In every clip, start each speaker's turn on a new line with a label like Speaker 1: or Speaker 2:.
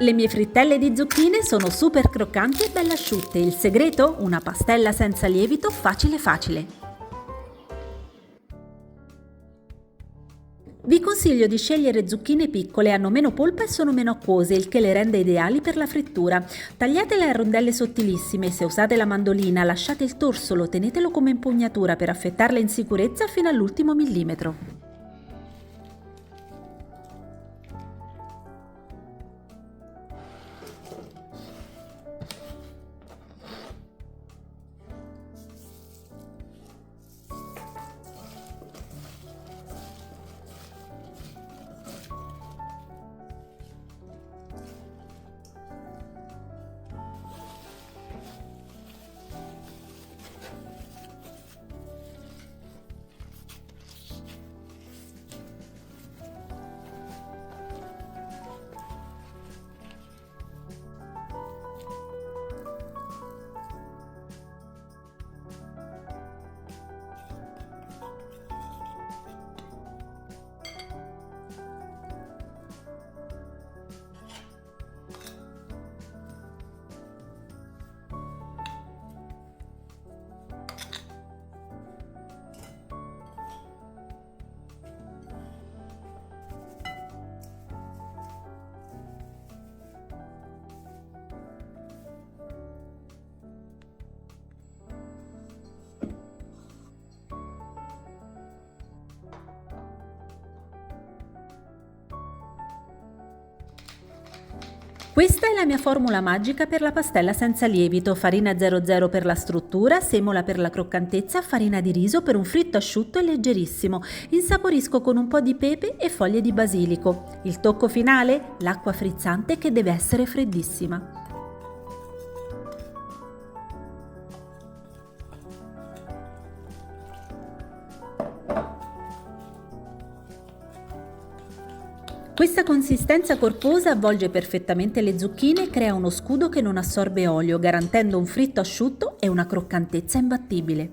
Speaker 1: Le mie frittelle di zucchine sono super croccanti e belle asciutte. Il segreto? Una pastella senza lievito facile facile. Vi consiglio di scegliere zucchine piccole, hanno meno polpa e sono meno acquose, il che le rende ideali per la frittura. Tagliatele a rondelle sottilissime, se usate la mandolina lasciate il torsolo, tenetelo come impugnatura per affettarle in sicurezza fino all'ultimo millimetro. Questa è la mia formula magica per la pastella senza lievito: farina 00 per la struttura, semola per la croccantezza, farina di riso per un fritto asciutto e leggerissimo. Insaporisco con un po' di pepe e foglie di basilico. Il tocco finale? L'acqua frizzante che deve essere freddissima. Questa consistenza corposa avvolge perfettamente le zucchine e crea uno scudo che non assorbe olio, garantendo un fritto asciutto e una croccantezza imbattibile.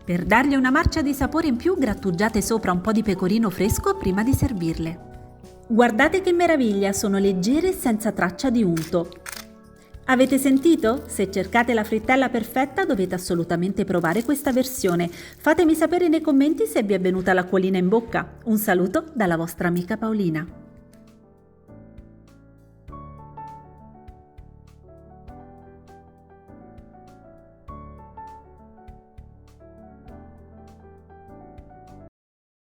Speaker 1: Per dargli una marcia di sapore in più, grattugiate sopra un po' di pecorino fresco prima di servirle. Guardate che meraviglia, sono leggere e senza traccia di unto. Avete sentito? Se cercate la frittella perfetta dovete assolutamente provare questa versione. Fatemi sapere nei commenti se vi è venuta l'acquolina in bocca. Un saluto dalla vostra amica Paolina.